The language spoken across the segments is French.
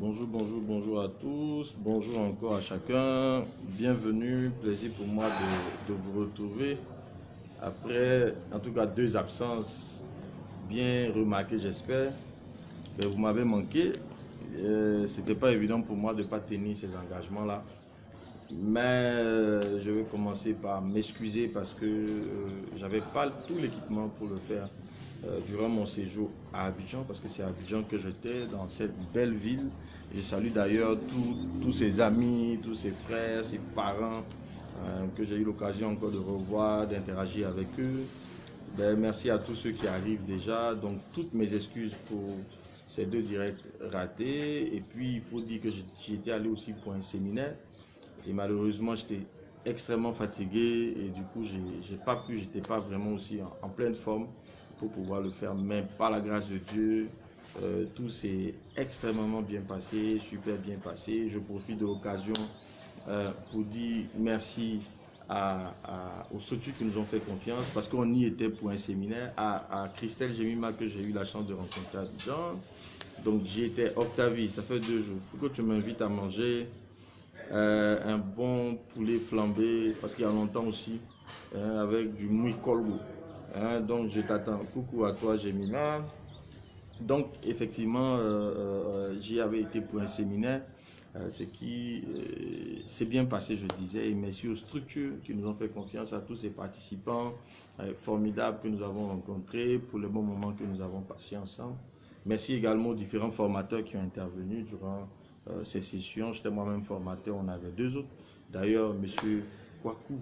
Bonjour, bonjour, bonjour à tous. Bonjour encore à chacun. Bienvenue. Plaisir pour moi de vous retrouver après, en tout cas, 2 absences bien remarquées, j'espère. Ben, vous m'avez manqué. C'était pas évident pour moi de ne pas tenir ces engagements-là. Mais je vais commencer par m'excuser parce que j'avais pas tout l'équipement pour le faire durant mon séjour à Abidjan, parce que c'est à Abidjan que j'étais, dans cette belle ville. Je salue d'ailleurs tous ses amis, tous ses frères, ses parents que j'ai eu l'occasion encore de revoir, d'interagir avec eux. Ben, merci à tous ceux qui arrivent déjà. Donc, toutes mes excuses pour ces 2 directs ratés. Et puis, il faut dire que j'y étais allé aussi pour un séminaire. Et malheureusement, j'étais extrêmement fatigué et du coup, j'étais pas vraiment aussi en pleine forme pour pouvoir le faire. Mais par la grâce de Dieu, tout s'est extrêmement bien passé, super bien passé. Je profite de l'occasion pour dire merci aux structures qui nous ont fait confiance parce qu'on y était pour un séminaire. À Christelle Jemima que j'ai eu la chance de rencontrer à Abidjan. Donc j'y étais. Octavie, ça fait 2 jours. Il faut que tu m'invites à manger un bon poulet flambé, parce qu'il y a longtemps aussi, avec du mouikolgo. Donc je t'attends. Coucou à toi, Jemima. Donc effectivement, j'y avais été pour un séminaire, ce qui s'est bien passé, je disais, et merci aux structures qui nous ont fait confiance, à tous ces participants formidables que nous avons rencontrés, pour le bon moment que nous avons passé ensemble. Merci également aux différents formateurs qui ont intervenu durant ces sessions. J'étais moi-même formateur, on avait 2 autres. D'ailleurs, monsieur Kwaku,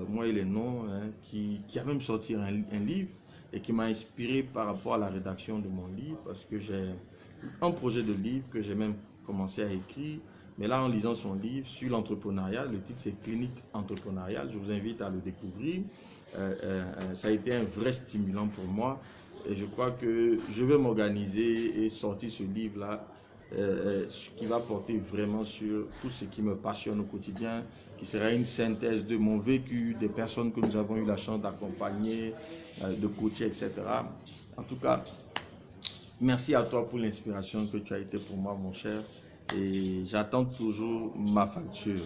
moi il est non, qui a même sorti un livre et qui m'a inspiré par rapport à la rédaction de mon livre, parce que j'ai un projet de livre que j'ai même commencé à écrire. Mais là, en lisant son livre sur l'entrepreneuriat, le titre c'est Clinique entrepreneuriale, je vous invite à le découvrir. Ça a été un vrai stimulant pour moi et je crois que je vais m'organiser et sortir ce livre-là qui va porter vraiment sur tout ce qui me passionne au quotidien, qui sera une synthèse de mon vécu, des personnes que nous avons eu la chance d'accompagner, de coacher, etc. En tout cas, merci à toi pour l'inspiration que tu as été pour moi, mon cher. Et j'attends toujours ma facture.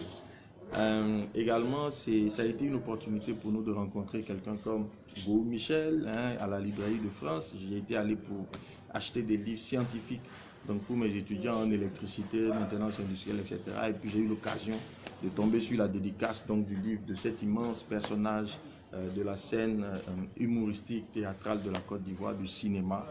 Également, ça a été une opportunité pour nous de rencontrer quelqu'un comme Beau Michel à la librairie de France. J'ai été allé pour acheter des livres scientifiques, donc pour mes étudiants en électricité, maintenance industrielle, etc. Et puis j'ai eu l'occasion de tomber sur la dédicace donc, du livre de cet immense personnage de la scène humoristique, théâtrale de la Côte d'Ivoire, du cinéma,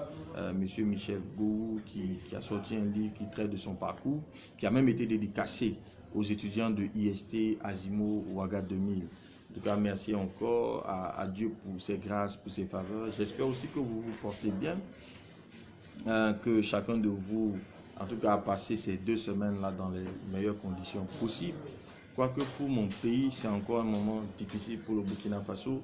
Monsieur Michel Gou, qui a sorti un livre qui traite de son parcours, qui a même été dédicacé aux étudiants de IST, Asimo, Ouaga 2000. En tout cas, merci encore à Dieu pour ses grâces, pour ses faveurs. J'espère aussi que vous vous portez bien, que chacun de vous, en tout cas, a passé ces 2 semaines-là dans les meilleures conditions possibles. Quoique pour mon pays, c'est encore un moment difficile pour le Burkina Faso,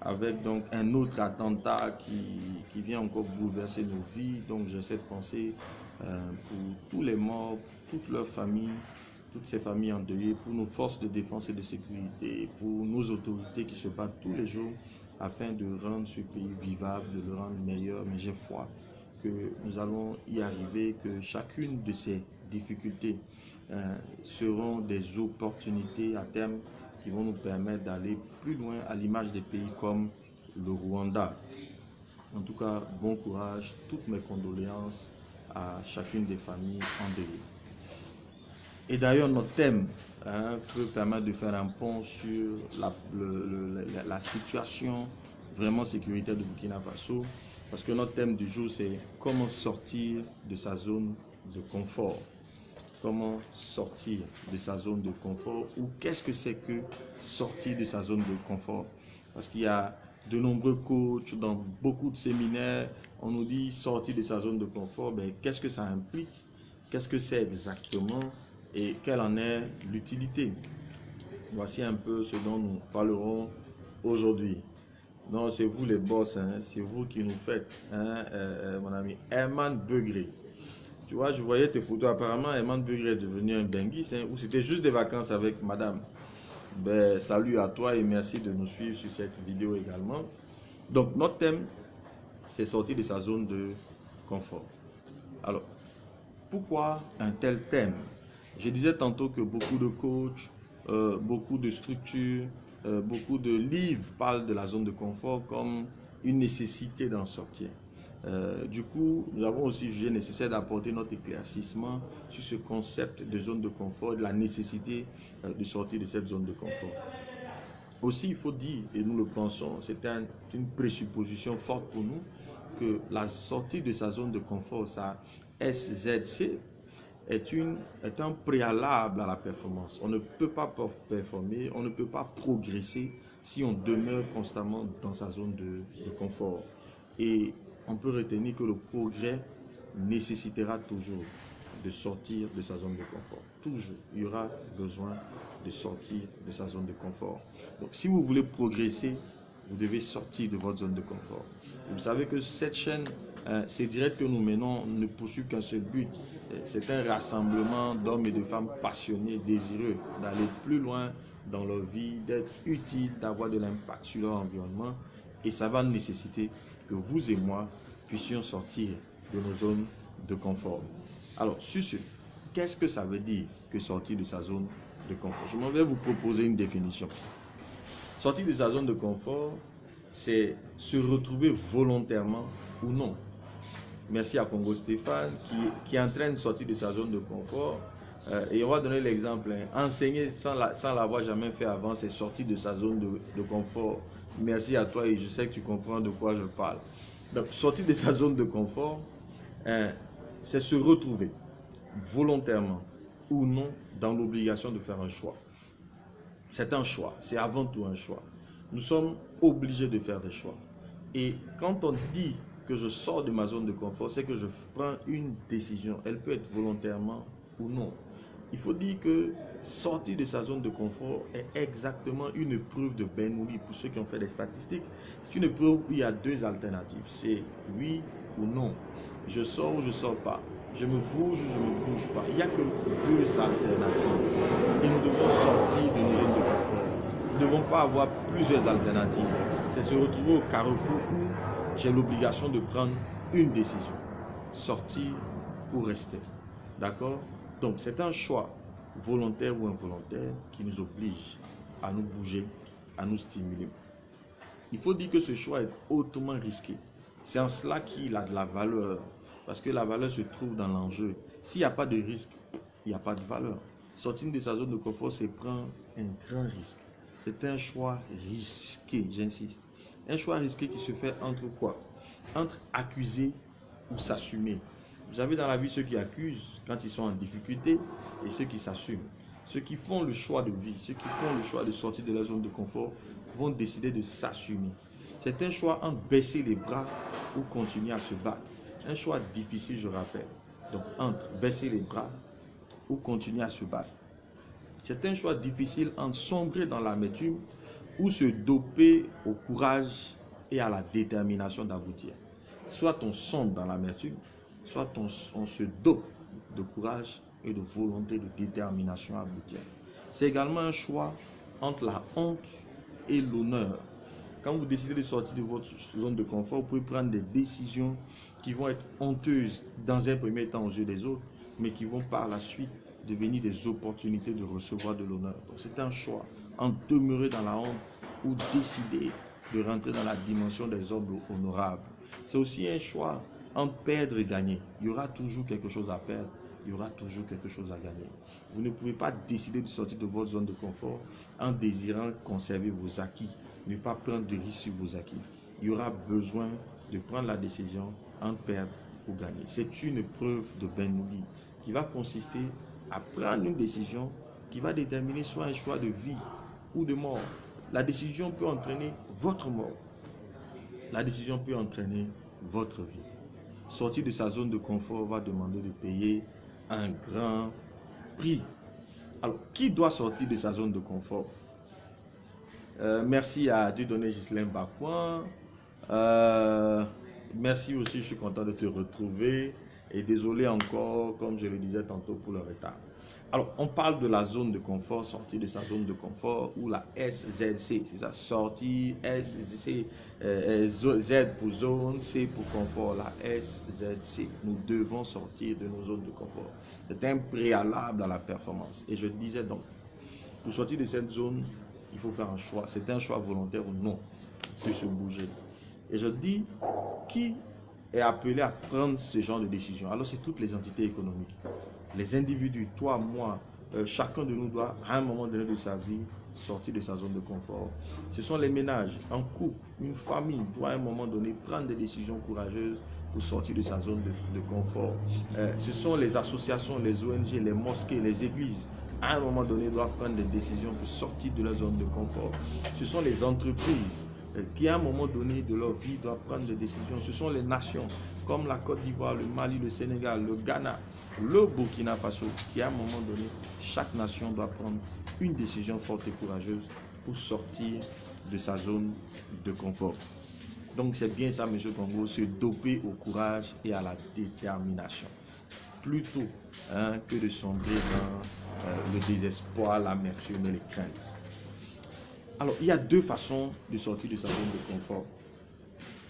avec donc un autre attentat qui vient encore bouleverser nos vies. Donc j'ai cette pensée pour tous les morts, toutes leurs familles, toutes ces familles endeuillées, pour nos forces de défense et de sécurité, pour nos autorités qui se battent tous les jours afin de rendre ce pays vivable, de le rendre meilleur. Mais j'ai foi que nous allons y arriver, que chacune de ces difficultés seront des opportunités à terme qui vont nous permettre d'aller plus loin, à l'image des pays comme le Rwanda. En tout cas, bon courage, toutes mes condoléances à chacune des familles endeuillées. Et d'ailleurs, notre thème peut permettre de faire un pont sur la situation vraiment sécuritaire du Burkina Faso, parce que notre thème du jour, c'est comment sortir de sa zone de confort. Comment sortir de sa zone de confort, ou qu'est-ce que c'est que sortir de sa zone de confort? Parce qu'il y a de nombreux coachs dans beaucoup de séminaires, on nous dit sortir de sa zone de confort, mais qu'est-ce que ça implique? Qu'est-ce que c'est exactement? Et quelle en est l'utilité? Voici un peu ce dont nous parlerons aujourd'hui. Non, c'est vous les boss, c'est vous qui nous faites, mon ami Herman Begré. Tu vois, je voyais tes photos, apparemment Herman Begré est devenu un benguis, ou c'était juste des vacances avec madame. Ben, salut à toi et merci de nous suivre sur cette vidéo également. Donc, notre thème, c'est sortir de sa zone de confort. Alors, Pourquoi un tel thème? Je disais tantôt que beaucoup de coachs, beaucoup de structures, beaucoup de livres parlent de la zone de confort comme une nécessité d'en sortir. Du coup, nous avons aussi jugé nécessaire d'apporter notre éclaircissement sur ce concept de zone de confort, de la nécessité de sortir de cette zone de confort. Aussi, il faut dire, et nous le pensons, c'est une présupposition forte pour nous, que la sortie de sa zone de confort, sa SZC, est un préalable à la performance. On ne peut pas performer, on ne peut pas progresser si on demeure constamment dans sa zone de confort. Et on peut retenir que le progrès nécessitera toujours de sortir de sa zone de confort. Toujours, il y aura besoin de sortir de sa zone de confort. Donc, si vous voulez progresser, vous devez sortir de votre zone de confort. Et vous savez que cette chaîne, ces directs que nous menons ne poursuivent qu'un seul but. C'est un rassemblement d'hommes et de femmes passionnés, désireux d'aller plus loin dans leur vie, d'être utiles, d'avoir de l'impact sur leur environnement. Et ça va nécessiter que vous et moi puissions sortir de nos zones de confort. Alors, sur ce, qu'est-ce que ça veut dire que sortir de sa zone de confort? Je m'en vais vous proposer une définition. Sortir de sa zone de confort, c'est se retrouver volontairement ou non. Merci à Congo Stéphane qui est en train de sortir de sa zone de confort. Et on va donner l'exemple. Enseigner sans l'avoir jamais fait avant, c'est sortir de sa zone de confort. Merci à toi et je sais que tu comprends de quoi je parle. Donc, sortir de sa zone de confort, c'est se retrouver volontairement ou non dans l'obligation de faire un choix. C'est un choix, c'est avant tout un choix. Nous sommes obligés de faire des choix. Et quand on dit que je sors de ma zone de confort, c'est que je prends une décision. Elle peut être volontairement ou non. Il faut dire que sortir de sa zone de confort est exactement une épreuve de Bernoulli. Pour ceux qui ont fait des statistiques, c'est une épreuve où il y a deux alternatives. C'est oui ou non. Je sors ou je ne sors pas. Je me bouge ou je ne me bouge pas. Il n'y a que deux alternatives. Et nous devons sortir de nos zones de confort. Nous ne devons pas avoir plusieurs alternatives. C'est se retrouver au carrefour où j'ai l'obligation de prendre une décision. Sortir ou rester. D'accord? Donc c'est un choix volontaire ou involontaire qui nous oblige à nous bouger, à nous stimuler. Il faut dire que ce choix est hautement risqué. C'est en cela qu'il a de la valeur. Parce que la valeur se trouve dans l'enjeu. S'il n'y a pas de risque, il n'y a pas de valeur. Sortir de sa zone de confort, c'est prendre un grand risque. C'est un choix risqué, j'insiste. Un choix risqué qui se fait entre quoi? Entre accuser ou s'assumer. Vous savez, dans la vie, ceux qui accusent quand ils sont en difficulté et ceux qui s'assument. Ceux qui font le choix de vie, ceux qui font le choix de sortir de la zone de confort vont décider de s'assumer. C'est un choix entre baisser les bras ou continuer à se battre. Un choix difficile, je rappelle. Donc, entre baisser les bras ou continuer à se battre. C'est un choix difficile entre sombrer dans l'amertume ou se doper au courage et à la détermination d'aboutir. Soit on sombre dans l'amertume, soit on se dope de courage et de volonté, de détermination à aboutir. C'est également un choix entre la honte et l'honneur. Quand vous décidez de sortir de votre zone de confort, vous pouvez prendre des décisions qui vont être honteuses dans un premier temps aux yeux des autres, mais qui vont par la suite devenir des opportunités de recevoir de l'honneur. C'est un choix entre demeurer dans la honte ou décider de rentrer dans la dimension des hommes honorables. C'est aussi un choix entre perdre et gagner. Il y aura toujours quelque chose à perdre, il y aura toujours quelque chose à gagner. Vous ne pouvez pas décider de sortir de votre zone de confort en désirant conserver vos acquis, ne pas prendre de risques sur vos acquis. Il y aura besoin de prendre la décision entre perdre ou gagner. C'est une épreuve de Bernoulli qui va consister à prendre une décision qui va déterminer soit un choix de vie ou de mort. La décision peut entraîner votre mort. La décision peut entraîner votre vie. Sortir de sa zone de confort va demander de payer un grand prix. Alors, qui doit sortir de sa zone de confort? Merci à Dieudonné Ghislain Bakouan. Merci aussi, je suis content de te retrouver. Et désolé encore, comme je le disais tantôt, pour le retard. Alors, on parle de la zone de confort, sortir de sa zone de confort, ou la SZC, c'est ça, sortir, SZC, Z pour zone, C pour confort, la SZC. Nous devons sortir de nos zones de confort. C'est un préalable à la performance. Et je disais donc, pour sortir de cette zone, il faut faire un choix. C'est un choix volontaire ou non de se bouger. Et je dis, qui est appelé à prendre ce genre de décision? Alors, c'est toutes les entités économiques. Les individus, toi, moi, chacun de nous doit, à un moment donné de sa vie, sortir de sa zone de confort. Ce sont les ménages, un couple, une famille doit à un moment donné prendre des décisions courageuses pour sortir de sa zone de confort. Ce sont les associations, les ONG, les mosquées, les églises, à un moment donné doivent prendre des décisions pour sortir de leur zone de confort. Ce sont les entreprises qui à un moment donné de leur vie doivent prendre des décisions. Ce sont les nations comme la Côte d'Ivoire, le Mali, le Sénégal, le Ghana, le Burkina Faso, qui à un moment donné, chaque nation doit prendre une décision forte et courageuse pour sortir de sa zone de confort. Donc c'est bien ça, M. Congo, se doper au courage et à la détermination. Plutôt que de sombrer dans le désespoir, l'amertume et les craintes. Alors, il y a deux façons de sortir de sa zone de confort.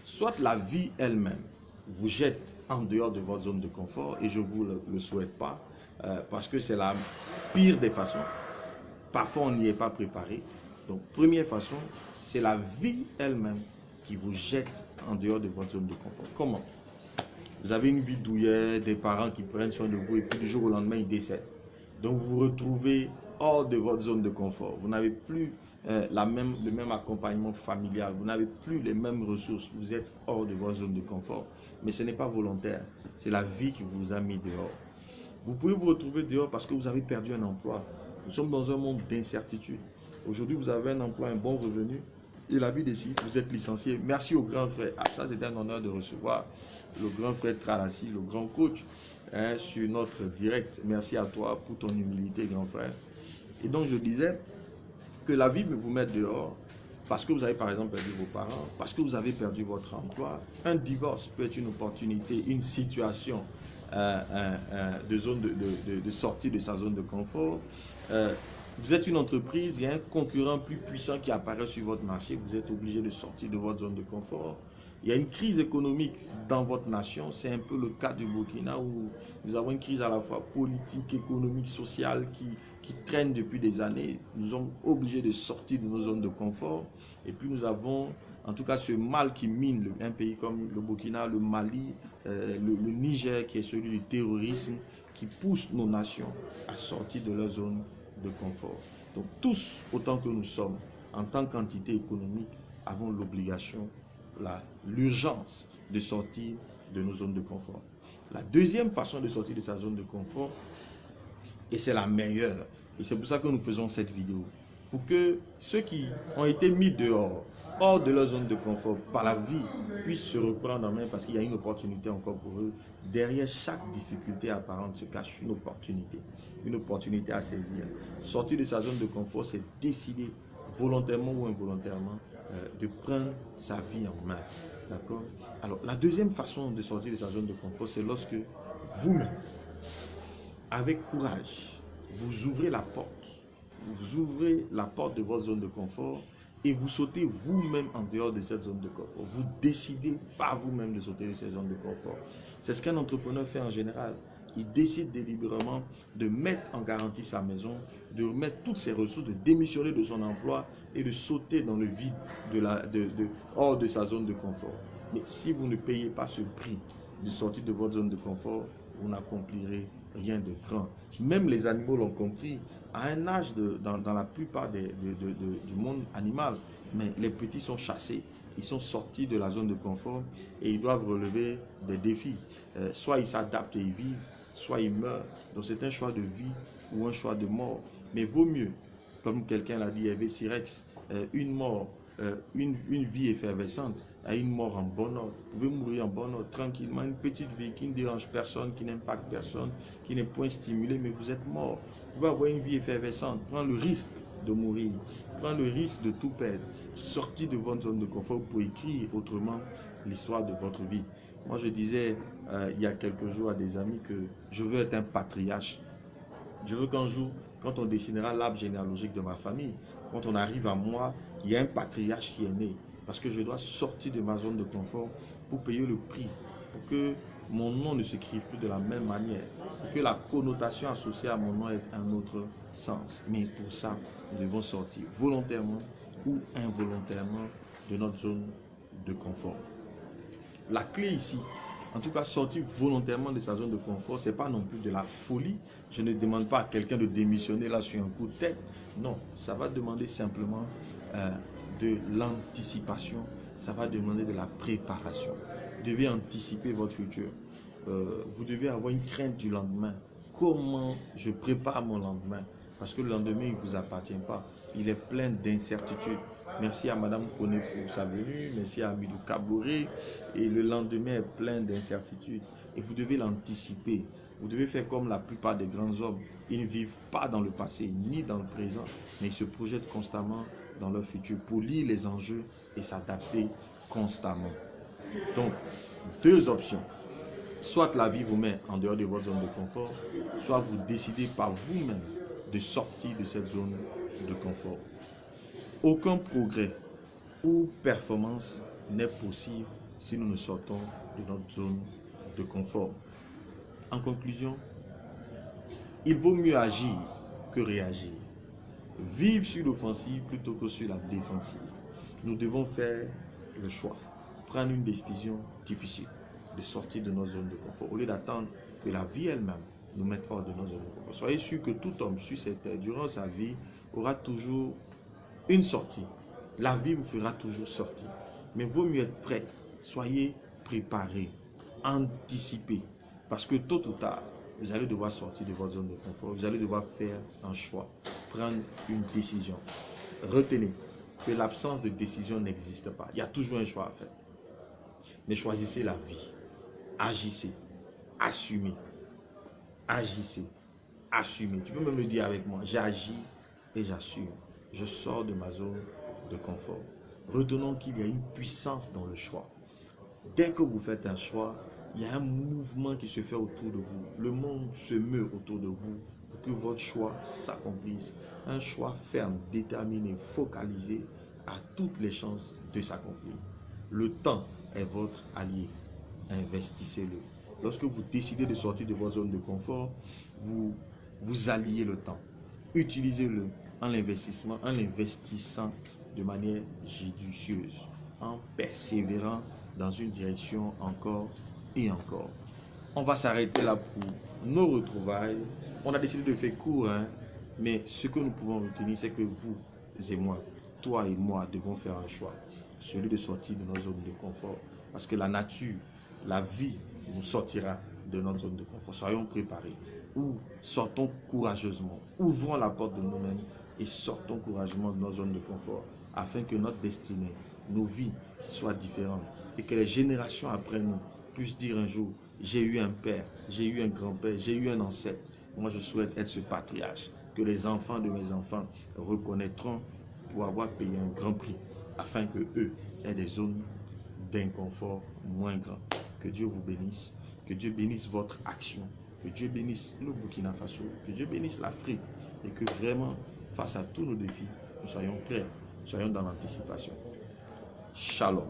Soit la vie elle-même vous jette en dehors de votre zone de confort, et je ne vous le souhaite pas, parce que c'est la pire des façons. Parfois, on n'y est pas préparé. Donc, première façon, c'est la vie elle-même qui vous jette en dehors de votre zone de confort. Comment? Vous avez une vie douillet, des parents qui prennent soin de vous, et puis du jour au lendemain, ils décèdent. Donc, vous vous retrouvez hors de votre zone de confort. Vous n'avez plus le même accompagnement familial. Vous n'avez plus les mêmes ressources. Vous êtes hors de votre zone de confort. Mais ce n'est pas volontaire. C'est la vie qui vous a mis dehors. Vous pouvez vous retrouver dehors parce que vous avez perdu un emploi. Nous sommes dans un monde d'incertitude. Aujourd'hui, vous avez un emploi, un bon revenu. Et la vie décide, vous êtes licencié. Merci au grand frère. Ah, ça, c'est un honneur de recevoir le grand frère Tralassi, le grand coach, sur notre direct. Merci à toi pour ton humilité, grand frère. Et donc, je disais que la vie vous met dehors parce que vous avez par exemple perdu vos parents, parce que vous avez perdu votre emploi. Un divorce peut être une opportunité, une situation de zone de sortie de sa zone de confort. Vous êtes une entreprise, il y a un concurrent plus puissant qui apparaît sur votre marché, vous êtes obligé de sortir de votre zone de confort. Il y a une crise économique dans votre nation, c'est un peu le cas du Burkina où nous avons une crise à la fois politique, économique, sociale qui traîne depuis des années. Nous sommes obligés de sortir de nos zones de confort. Et puis nous avons en tout cas ce mal qui mine un pays comme le Burkina, le Mali, le Niger qui est celui du terrorisme qui pousse nos nations à sortir de leur zone de confort. Donc tous, autant que nous sommes, en tant qu'entité économique, avons l'obligation, l'urgence de sortir de nos zones de confort. La deuxième façon de sortir de sa zone de confort, et c'est la meilleure, et c'est pour ça que nous faisons cette vidéo, pour que ceux qui ont été mis dehors, hors de leur zone de confort par la vie, puissent se reprendre en main parce qu'il y a une opportunité encore pour eux. Derrière chaque difficulté apparente se cache une opportunité à saisir. Sortir de sa zone de confort, c'est décider volontairement ou involontairement de prendre sa vie en main. D'accord? Alors, la deuxième façon de sortir de sa zone de confort, c'est lorsque vous-même, avec courage, vous ouvrez la porte. Vous ouvrez la porte de votre zone de confort et vous sautez vous-même en dehors de cette zone de confort. Vous décidez par vous-même de sauter de cette zone de confort. C'est ce qu'un entrepreneur fait en général. Il décide délibérément de mettre en garantie sa maison, de remettre toutes ses ressources, de démissionner de son emploi et de sauter dans le vide hors de sa zone de confort. Mais si vous ne payez pas ce prix de sortir de votre zone de confort, vous n'accomplirez rien de grand. Même les animaux l'ont compris. À un âge, dans la plupart du monde animal, mais les petits sont chassés, ils sont sortis de la zone de confort et ils doivent relever des défis. Soit ils s'adaptent et ils vivent, soit ils meurent. Donc c'est un choix de vie ou un choix de mort. Mais vaut mieux, comme quelqu'un l'a dit, Hervé Sirex, une mort, une vie effervescente à une mort en bon ordre. Vous pouvez mourir en bon ordre, tranquillement, une petite vie qui ne dérange personne, qui n'impacte personne, qui n'est point stimulée, mais vous êtes mort. Vous pouvez avoir une vie effervescente, prendre le risque de mourir, prendre le risque de tout perdre, sortir de votre zone de confort pour écrire autrement l'histoire de votre vie. Moi, je disais il y a quelques jours à des amis que je veux être un patriarche Je veux qu'un jour, quand on dessinera l'arbre généalogique de ma famille, quand on arrive à moi, il y a un patriarche qui est né. Parce que je dois sortir de ma zone de confort pour payer le prix, pour que mon nom ne s'écrive plus de la même manière, pour que la connotation associée à mon nom ait un autre sens. Mais pour ça, nous devons sortir volontairement ou involontairement de notre zone de confort. La clé ici, en tout cas sortir volontairement de sa zone de confort, ce n'est pas non plus de la folie. Je ne demande pas à quelqu'un de démissionner là sur un coup de tête. Non, ça va demander simplement de l'anticipation, ça va demander de la préparation. Vous devez anticiper votre futur. Vous devez avoir une crainte du lendemain. Comment je prépare mon lendemain? Parce que le lendemain, il ne vous appartient pas. Il est plein d'incertitudes. Merci à Madame Koné pour sa venue. Merci à Amidou Kaboré. Et le lendemain est plein d'incertitudes. Et vous devez l'anticiper. Vous devez faire comme la plupart des grands hommes. Ils ne vivent pas dans le passé ni dans le présent, mais ils se projettent constamment dans leur futur pour lire les enjeux et s'adapter constamment. Donc, deux options. Soit la vie vous met en dehors de votre zone de confort, soit vous décidez par vous-même de sortir de cette zone de confort. Aucun progrès ou performance n'est possible si nous ne sortons de notre zone de confort. En conclusion, il vaut mieux agir que réagir. Vivre sur l'offensive plutôt que sur la défensive. Nous devons faire le choix, prendre une décision difficile, de sortir de notre zone de confort, au lieu d'attendre que la vie elle-même nous mette hors de notre zone de confort. Soyez sûr que tout homme sur cette terre, durant sa vie, aura toujours une sortie. La vie vous fera toujours sortir. Mais il vaut mieux être prêt. Soyez préparés, anticipez. Parce que tôt ou tard, vous allez devoir sortir de votre zone de confort. Vous allez devoir faire un choix, prendre une décision. Retenez que l'absence de décision n'existe pas. Il y a toujours un choix à faire. Mais choisissez la vie. Agissez. Assumez. Agissez. Assumez. Tu peux même le dire avec moi. J'agis et j'assume. Je sors de ma zone de confort. Retenons qu'il y a une puissance dans le choix. Dès que vous faites un choix, il y a un mouvement qui se fait autour de vous. Le monde se meut autour de vous pour que votre choix s'accomplisse. Un choix ferme, déterminé, focalisé a toutes les chances de s'accomplir. Le temps est votre allié. Investissez-le. Lorsque vous décidez de sortir de votre zone de confort, vous alliez le temps. Utilisez-le en l'investissant de manière judicieuse, en persévérant dans une direction encore et encore. On va s'arrêter là pour nos retrouvailles. On a décidé de faire court, mais ce que nous pouvons retenir, c'est que vous et moi, toi et moi, devons faire un choix. Celui de sortir de notre zone de confort. Parce que la nature, la vie nous sortira de notre zone de confort. Soyons préparés. Ou sortons courageusement. Ouvrons la porte de nous-mêmes et sortons courageusement de notre zone de confort afin que notre destinée, nos vies soient différentes et que les générations après nous puissent dire un jour: j'ai eu un père, j'ai eu un grand-père, j'ai eu un ancêtre. Moi, je souhaite être ce patriarche que les enfants de mes enfants reconnaîtront pour avoir payé un grand prix afin que eux aient des zones d'inconfort moins grandes. Que Dieu vous bénisse, que Dieu bénisse votre action, que Dieu bénisse le Burkina Faso, que Dieu bénisse l'Afrique et que vraiment, face à tous nos défis, nous soyons prêts, soyons dans l'anticipation. Shalom.